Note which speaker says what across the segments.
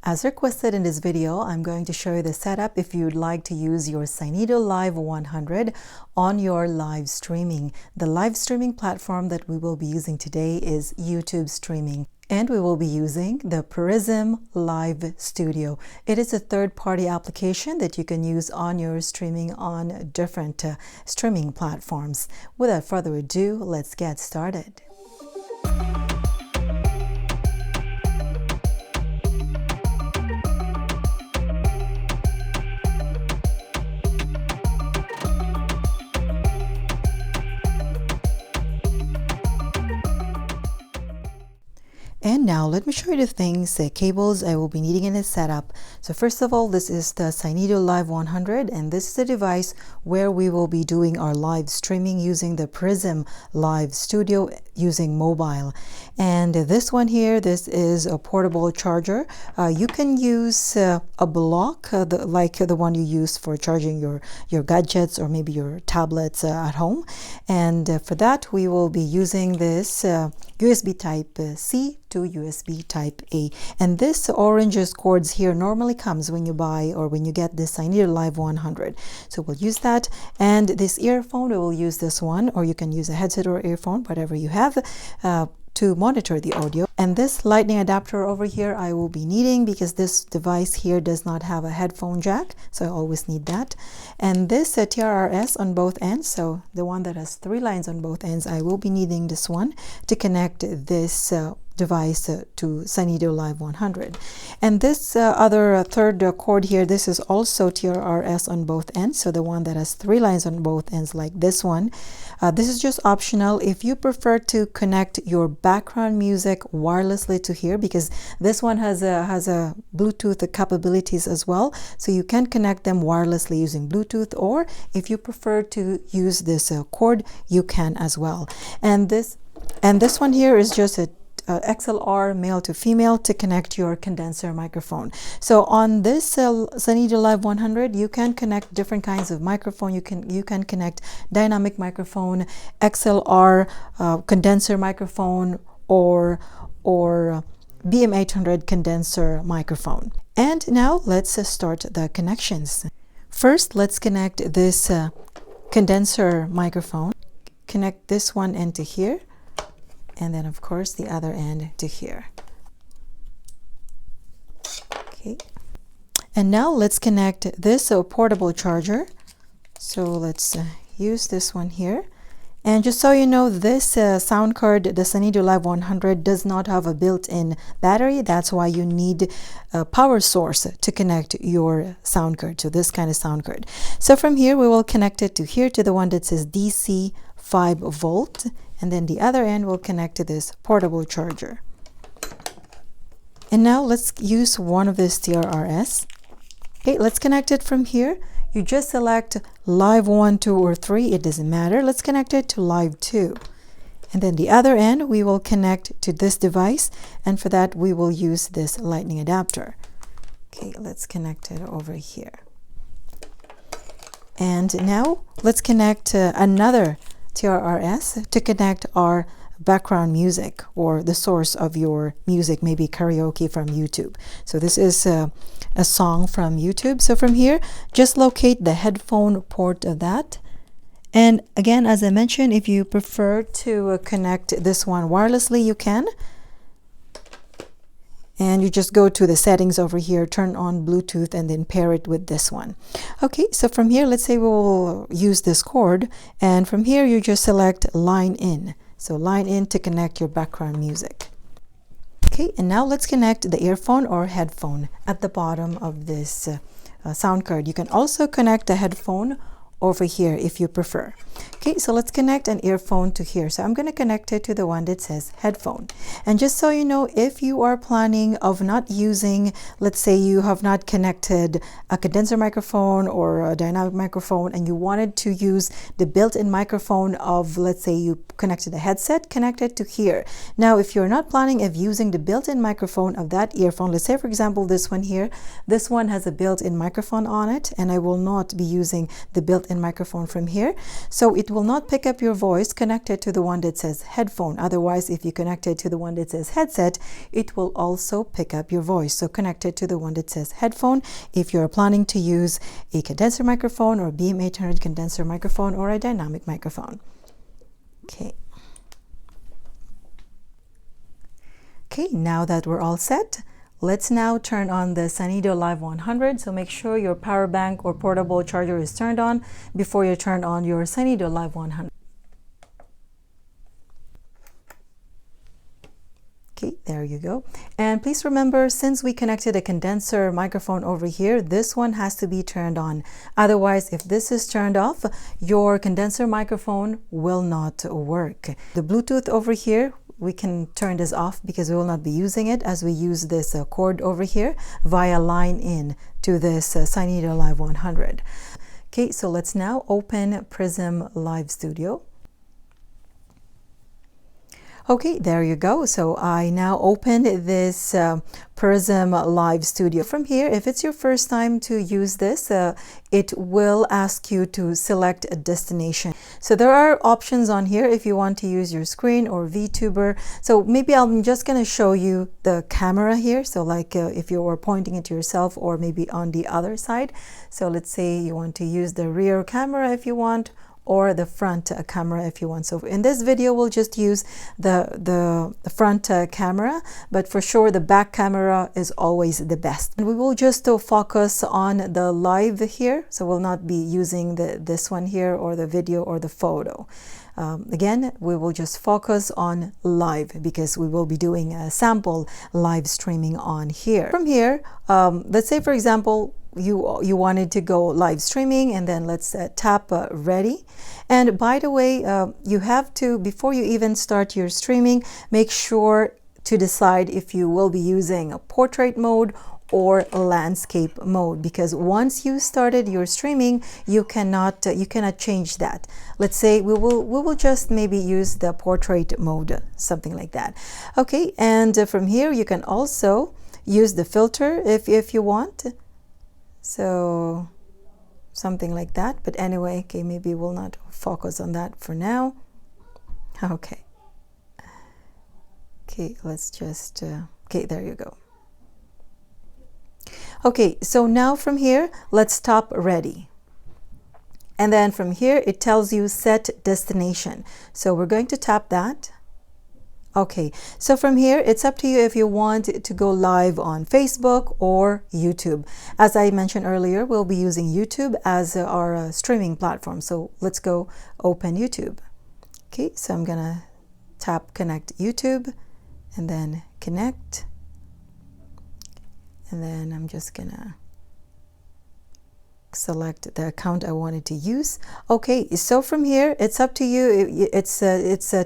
Speaker 1: As requested in this video, I'm going to show you the setup if you'd like to use your Synido Live 100 on your live streaming. The live streaming platform that we will be using today is YouTube streaming, and we will be using the Prism Live Studio. It is a third-party application that you can use on your streaming on different streaming platforms. Without further ado, let's get started. And now let me show you the things, the cables I will be needing in this setup. So first of all, this is the Synido Live 100, and this is the device where we will be doing our live streaming using the Prism Live Studio using mobile. And this one here, this is a portable charger. You can use a block like the one you use for charging your gadgets or maybe your tablets at home. And for that, we will be using this USB Type-C to USB Type-A. And this orange cords here normally comes when you buy or when you get the Synido Live 100. So we'll use that. And this earphone, we will use this one, or you can use a headset or earphone, whatever you have, to monitor the audio. And this lightning adapter over here I will be needing because this device here does not have a headphone jack, so I always need that. And this TRRS on both ends, so the one that has 3 lines on both ends, I will be needing this one to connect this device to Synido Live 100. And this other third cord here, this is also TRRS on both ends, so the one that has 3 lines on both ends like this one. This is just optional if you prefer to connect your background music wirelessly to here, because this one has a Bluetooth capabilities as well, so you can connect them wirelessly using Bluetooth, or if you prefer to use this cord, you can as well. And this one here is just a XLR male to female to connect your condenser microphone. So on this Synido Live 100, you can connect different kinds of microphone. You can connect dynamic microphone, XLR condenser microphone, or BM800 condenser microphone. And now let's start the connections. First, let's connect this condenser microphone. Connect this one end to here, and then of course the other end to here. Okay, and now let's connect this portable charger. So let's use this one here. And just so you know, this sound card, the Synido Live 100, does not have a built-in battery. That's why you need a power source to connect your sound card to this kind of sound card. So from here we will connect it to here, to the one that says DC 5 volt, and then the other end will connect to this portable charger. And now let's use one of this TRRS. Okay, let's connect it from here. You just select Live 1, 2, or 3, it doesn't matter. Let's connect it to Live 2. And then the other end we will connect to this device, and for that we will use this lightning adapter. Okay, let's connect it over here. And now let's connect another TRRS to connect our background music, or the source of your music, maybe karaoke from YouTube. So this is a song from YouTube. So from here, just locate the headphone port of that. And again, as I mentioned, if you prefer to connect this one wirelessly, you can. And you just go to the settings over here, turn on Bluetooth, and then pair it with this one. Okay, so from here, let's say we'll use this cord, and from here you just select line in. So line in to connect your background music. Okay, and now let's connect the earphone or headphone at the bottom of this sound card. You can also connect the headphone over here if you prefer. Okay, so let's connect an earphone to here. So I'm going to connect it to the one that says headphone. And just so you know, if you are planning of not using, let's say you have not connected a condenser microphone or a dynamic microphone, and you wanted to use the built-in microphone of, let's say you connected a headset, connect it to here. Now, if you're not planning of using the built-in microphone of that earphone, let's say for example this one here, this one has a built-in microphone on it, and I will not be using the built-in in microphone from here. So it will not pick up your voice connected to the one that says headphone. Otherwise, if you connect it to the one that says headset, it will also pick up your voice. So connect it to the one that says headphone if you're planning to use a condenser microphone or BM800 condenser microphone or a dynamic microphone. Okay. Okay, now that we're all set, let's now turn on the Synido Live 100. So make sure your power bank or portable charger is turned on before you turn on your Synido Live 100. Okay, there you go. And please remember, since we connected a condenser microphone over here, this one has to be turned on. Otherwise, if this is turned off, your condenser microphone will not work. The Bluetooth over here, we can turn this off because we will not be using it as we use this cord over here via line in to this Synido Live 100. Okay, so let's now open Prism Live Studio. Okay, there you go. So I now opened this Prism Live Studio. From here, if it's your first time to use this, it will ask you to select a destination. So there are options on here if you want to use your screen or VTuber. So maybe I'm just going to show you the camera here. So like if you were pointing it to yourself or maybe on the other side. So let's say you want to use the rear camera if you want, or the front camera if you want. So in this video, we'll just use the front camera, but for sure the back camera is always the best. And we will just focus on the live here. So we'll not be using this one here or the video or the photo. Again, we will just focus on live because we will be doing a sample live streaming on here. From here, let's say for example, you wanted to go live streaming, and then let's tap ready. And by the way, you have to, before you even start your streaming, make sure to decide if you will be using a portrait mode or landscape mode, because once you started your streaming, you cannot change that. Let's say we will just maybe use the portrait mode, something like that. Okay, and from here you can also use the filter if you want. So something like that, but anyway, okay, maybe we'll not focus on that for now. Okay, let's just okay, there you go. Okay, so now from here, let's tap ready. And then from here, it tells you set destination. So we're going to tap that. Okay, so from here, it's up to you if you want to go live on Facebook or YouTube. As I mentioned earlier, we'll be using YouTube as our streaming platform. So let's go open YouTube. Okay, so I'm gonna tap connect YouTube and then connect. And then I'm just gonna select the account I wanted to use. Okay, so from here, it's up to you. It's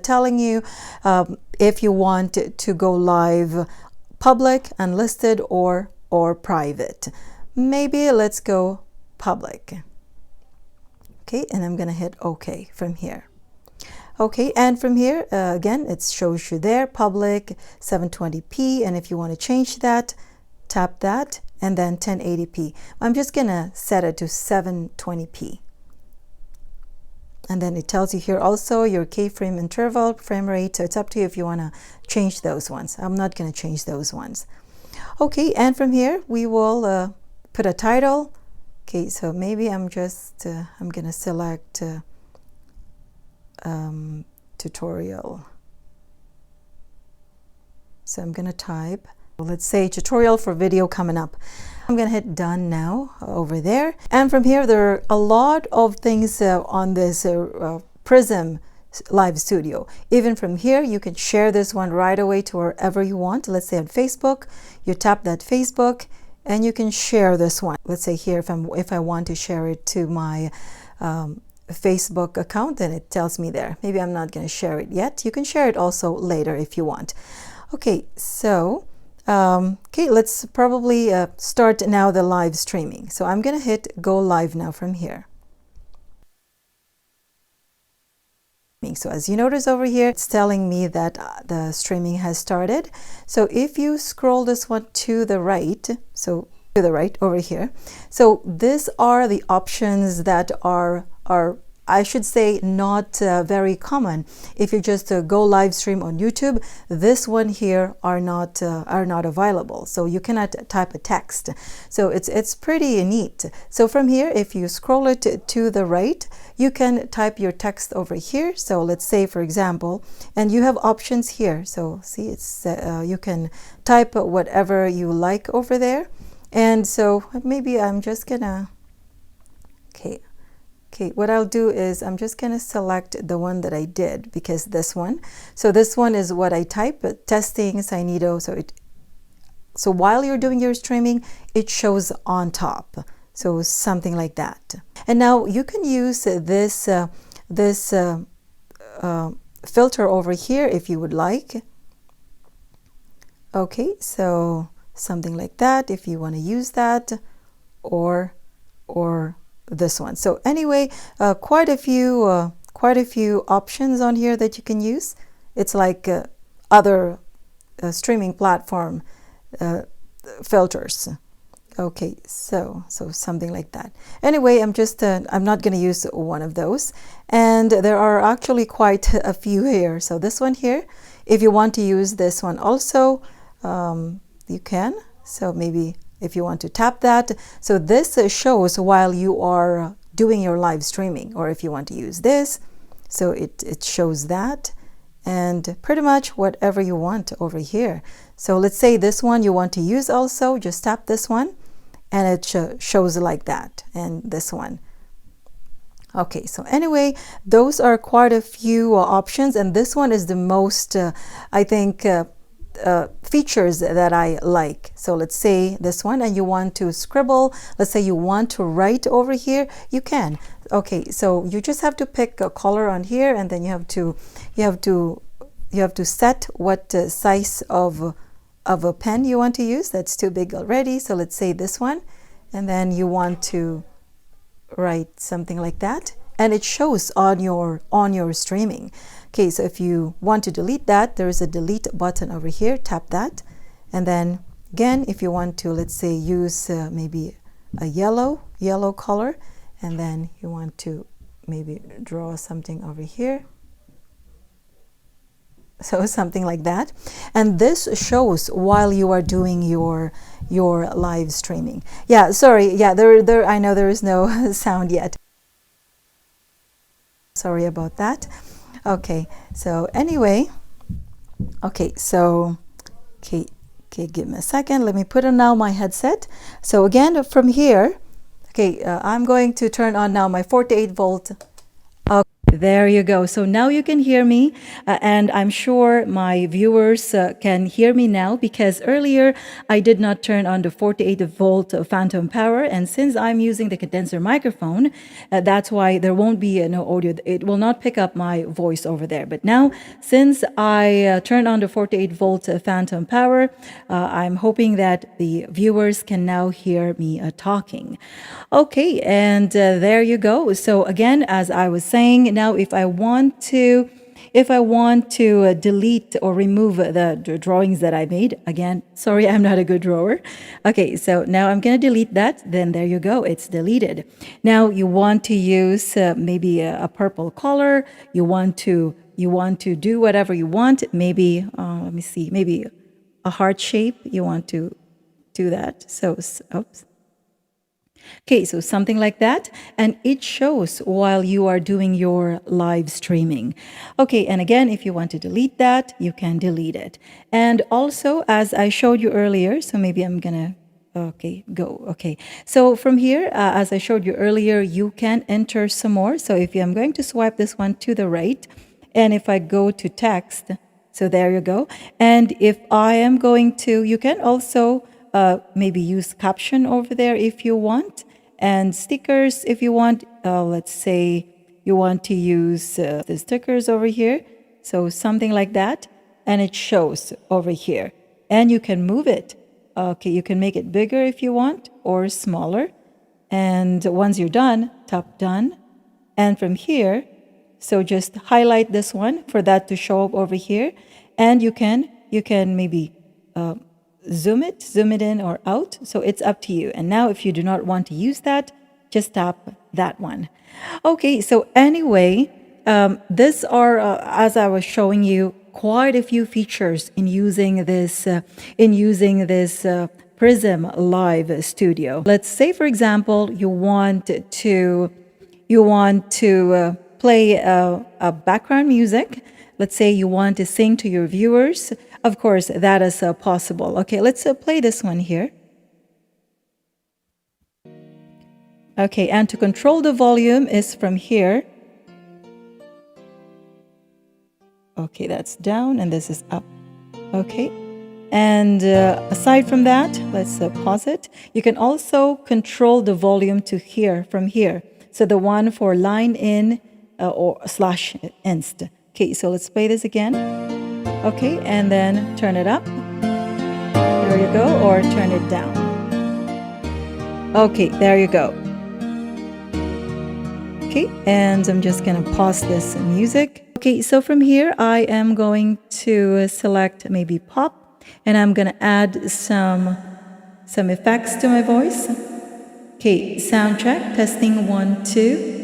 Speaker 1: telling you if you want to go live public, unlisted, or private. Maybe let's go public. Okay, and I'm gonna hit OK from here. Okay, and from here, again, it shows you there, public 720p, and if you want to change that, tap that, and then 1080p. I'm just gonna set it to 720p. And then it tells you here also your keyframe interval, frame rate, so it's up to you if you wanna change those ones. I'm not gonna change those ones. Okay, and from here, we will put a title. Okay, so maybe I'm just, I'm gonna select tutorial. So I'm gonna type, let's say tutorial for video coming up. I'm gonna hit done now over there. And from here, there are a lot of things on this Prism Live Studio. Even from here, you can share this one right away to wherever you want. Let's say on Facebook, you tap that Facebook and you can share this one. Let's say here, if I want to share it to my Facebook account, then it tells me there. Maybe I'm not gonna share it yet. You can share it also later if you want. Okay, so okay, let's probably start now the live streaming. So I'm gonna hit go live now from here. So as you notice over here, it's telling me that the streaming has started. So if you scroll this one to the right, so to the right over here, so these are the options that are are I should say not very common. If you just go live stream on YouTube, this one here are not available. So you cannot type a text. So it's pretty neat. So from here, if you scroll it to the right, you can type your text over here. So let's say, for example, and you have options here. So see, it's you can type whatever you like over there. And so maybe I'm just gonna Okay, what I'll do is I'm just going to select the one that I did, because this one. So this one is what I type, testing Synido. So while you're doing your streaming, it shows on top. So something like that. And now you can use this filter over here if you would like. Okay, so something like that if you want to use that, or this one. So anyway, quite a few options on here that you can use. It's like other streaming platform filters. Okay, so something like that. Anyway, I'm not going to use one of those, and there are actually quite a few here. So this one here, if you want to use this one also, you can. So maybe if you want to tap that. So this shows while you are doing your live streaming, or if you want to use this, so it shows that, and pretty much whatever you want over here. So let's say this one you want to use also, just tap this one and it shows like that, and this one. Okay, so anyway, those are quite a few options, and this one is the most I think features that I like. So let's say this one, and you want to scribble, let's say you want to write over here, you can. Okay, so you just have to pick a color on here, and then you have to set what size of a pen you want to use. That's too big already. So let's say this one, and then you want to write something like that, and it shows on your streaming. Okay, so if you want to delete that, there is a delete button over here. Tap that, and then again, if you want to, let's say, use maybe a yellow color, and then you want to maybe draw something over here. So something like that, and this shows while you are doing your live streaming. Yeah, sorry. Yeah, there. I know there is no sound yet. Sorry about that. Okay, so anyway, okay, so okay, give me a second. Let me put on now my headset. So again, from here, okay, I'm going to turn on now my 48 volt. There you go. So now you can hear me, and I'm sure my viewers can hear me now, because earlier I did not turn on the 48 volt phantom power, and since I'm using the condenser microphone, that's why there won't be no audio. It will not pick up my voice over there. But now, since I turned on the 48 volt phantom power, I'm hoping that the viewers can now hear me talking. Okay, and there you go. So again, as I was saying, now if I want to delete or remove the drawings that I made, again, sorry, I'm not a good drawer. Okay, so now I'm going to delete that. Then there you go, it's deleted. Now you want to use maybe a purple color. You want to do whatever you want. Maybe let me see, maybe a heart shape. You want to do that. So oops. Okay, so something like that, and it shows while you are doing your live streaming. Okay, and again, if you want to delete that, you can delete it. And also, as I showed you earlier, so maybe I'm gonna, okay, go, okay. So from here, as I showed you earlier, you can enter some more. So if I'm going to swipe this one to the right, and if I go to text, so there you go. And if I am going to, you can also maybe use caption over there if you want, and stickers if you want. Let's say you want to use the stickers over here, so something like that, and it shows over here, and you can move it. Okay, you can make it bigger if you want, or smaller, and once you're done, tap done, and from here, so just highlight this one for that to show up over here, and you can maybe zoom it in or out. So it's up to you. And now if you do not want to use that, just tap that one. Okay, so anyway, this are as I was showing you, quite a few features in using this Prism Live Studio. Let's say, for example, you want to play a background music. Let's say you want to sing to your viewers. Of course, that is possible. Okay, let's play this one here. Okay, and to control the volume is from here. Okay, that's down and this is up. Okay, and aside from that, let's pause it. You can also control the volume to here, from here. So the one for line in or slash inst. Okay, so let's play this again. Okay, and then turn it up. There you go, or turn it down. Okay, there you go. Okay, and I'm just gonna pause this music. Okay, so from here, I am going to select maybe pop, and I'm gonna add some effects to my voice. Okay, sound check, testing 1, 2.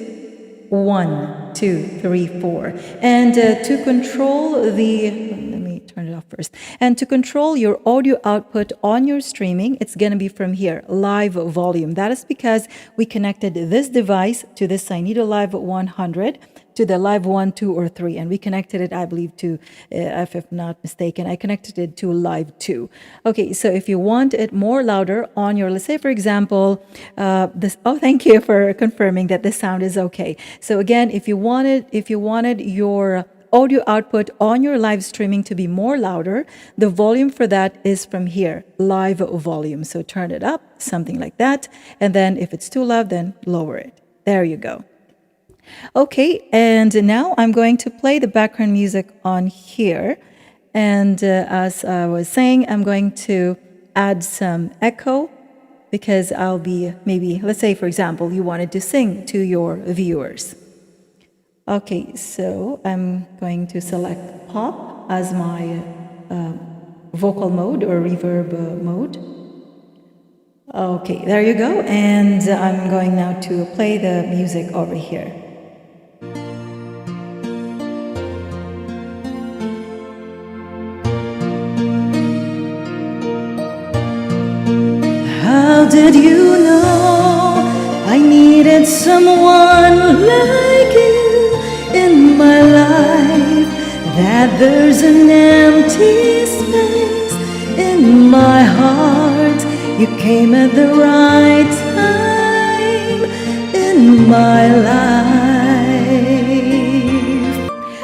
Speaker 1: 1, 2, 3, 4. And to control the, let me turn it off first. And to control your audio output on your streaming, it's going to be from here, live volume. That is because we connected this device to this Synido Live 100 to the Live 1, 2, or 3. And we connected it, I believe, to, if I'm not mistaken, I connected it to Live 2. Okay, so if you want it more louder on your, let's say, for example, this, oh, thank you for confirming that the sound is okay. So again, if you wanted your audio output on your live streaming to be more louder, the volume for that is from here, live volume. So turn it up, something like that. And then if it's too loud, then lower it. There you go. Okay, and now I'm going to play the background music on here. And as I was saying, I'm going to add some echo because I'll be maybe, let's say, for example, you wanted to sing to your viewers. Okay, so I'm going to select pop as my vocal mode or reverb mode. Okay, there you go. And I'm going now to play the music over here. How did you know I needed someone like you in my life? That there's an empty space in my heart. You came at the right time in my life.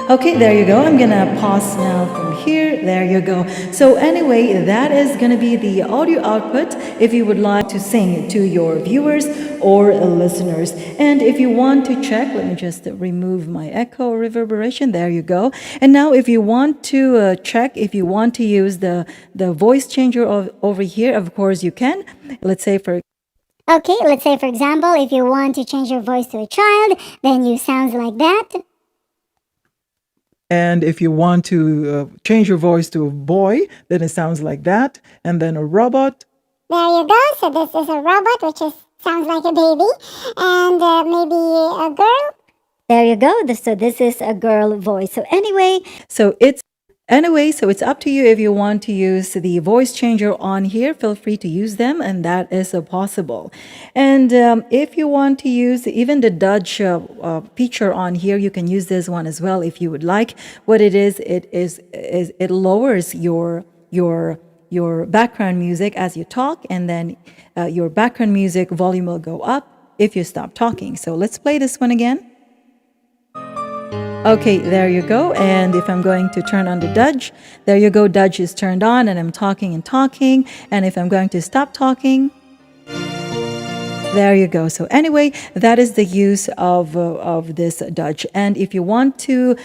Speaker 1: Okay, there you go. I'm gonna pause now from here. There you go. So anyway, that is gonna be the audio output if you would like to sing to your viewers or listeners. And if you want to check, let me just remove my echo reverberation. There you go. And now if you want to check, if you want to use the voice changer over here, of course you can. Let's say for
Speaker 2: example, if you want to change your voice to a child, then you sound like that.
Speaker 1: And if you want to change your voice to a boy, then it sounds like that. And then a robot.
Speaker 2: There you go. So this is a robot, which sounds like a baby. And maybe a girl. There you go. So this is a girl voice. So anyway,
Speaker 1: it's up to you if you want to use the voice changer on here. Feel free to use them, and that is possible. And if you want to use even the Dutch feature on here, you can use this one as well if you would like. What it is it lowers your background music as you talk, and then your background music volume will go up if you stop talking. So let's play this one again. Okay, there you go. And if I'm going to turn on the Dutch, there you go. Dutch is turned on and I'm talking and talking. And if I'm going to stop talking, there you go. So anyway, that is the use of this Dutch. And if you want to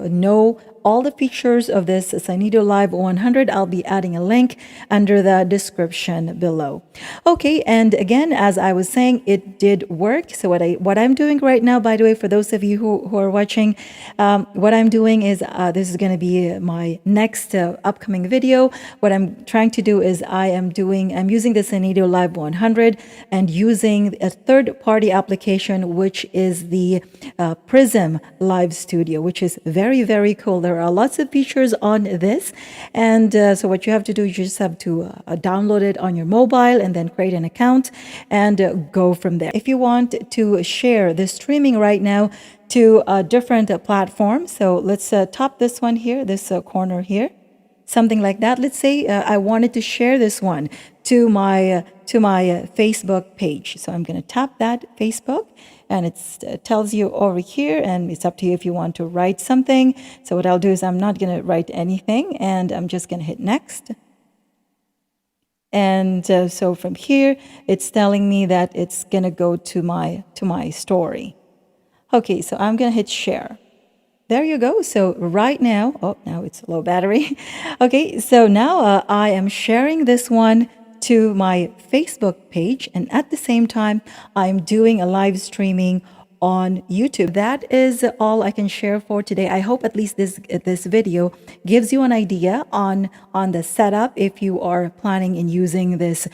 Speaker 1: know all the features of this Synido Live 100. I'll be adding a link under the description below. Okay, and again, as I was saying, it did work. So what I'm doing right now, by the way, for those of you who are watching, what I'm doing is this is going to be my next upcoming video. What I'm trying to do is I'm using the Synido Live 100 and using a third-party application, which is the Prism Live Studio, which is very, very cool. There are lots of features on this, and so what you have to do, you just have to download it on your mobile and then create an account and go from there. If you want to share the streaming right now to different platforms, so let's top this one here, this corner here, something like that. Let's say I wanted to share this one to my Facebook page. So I'm going to tap that Facebook, and it tells you over here, and it's up to you if you want to write something. So what I'll do is I'm not going to write anything, and I'm just going to hit next. And so from here, it's telling me that it's going to go to my story. Okay, so I'm going to hit share. There you go. So right now, oh, now it's low battery. Okay, so now I am sharing this one to my Facebook page, and at the same time, I'm doing a live streaming on YouTube. That is all I can share for today. I hope at least this video gives you an idea on the setup if you are planning in using this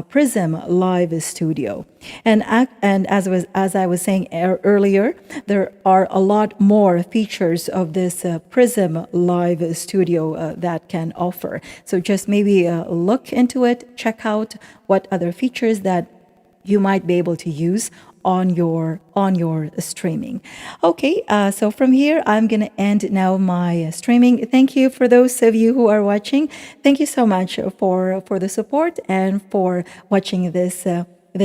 Speaker 1: Prism Live Studio. And as I was saying earlier, there are a lot more features of this Prism Live Studio that can offer. So just maybe look into it, check out what other features that you might be able to use on your streaming. Okay, so from here I'm gonna end now my streaming. Thank you for those of you who are watching. Thank you so much for the support and for watching this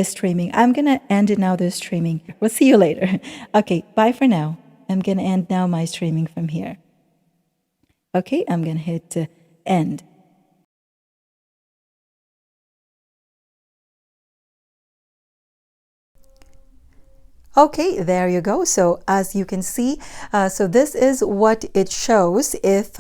Speaker 1: streaming. I'm gonna end now the streaming. We'll see you later. Okay, bye for now. I'm gonna end now my streaming from here. Okay, I'm gonna hit end. Okay, there you go. So as you can see, so this is what it shows if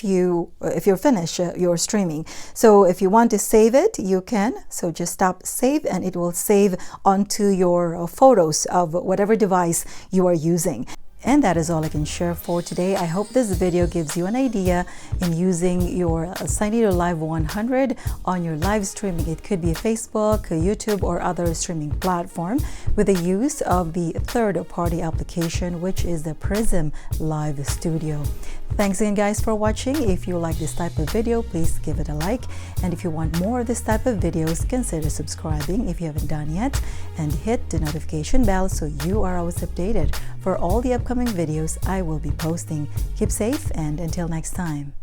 Speaker 1: you're finished your streaming. So if you want to save it, you can. So just tap save, and it will save onto your photos of whatever device you are using. And that is all I can share for today. I hope this video gives you an idea in using your Synido Live 100 on your live streaming. It could be Facebook, YouTube, or other streaming platform with the use of the third-party application, which is the Prism Live Studio. Thanks again, guys, for watching. If you like this type of video, please give it a like. And if you want more of this type of videos, consider subscribing if you haven't done yet, and hit the notification bell so you are always updated for all the upcoming videos I will be posting. Keep safe, and until next time.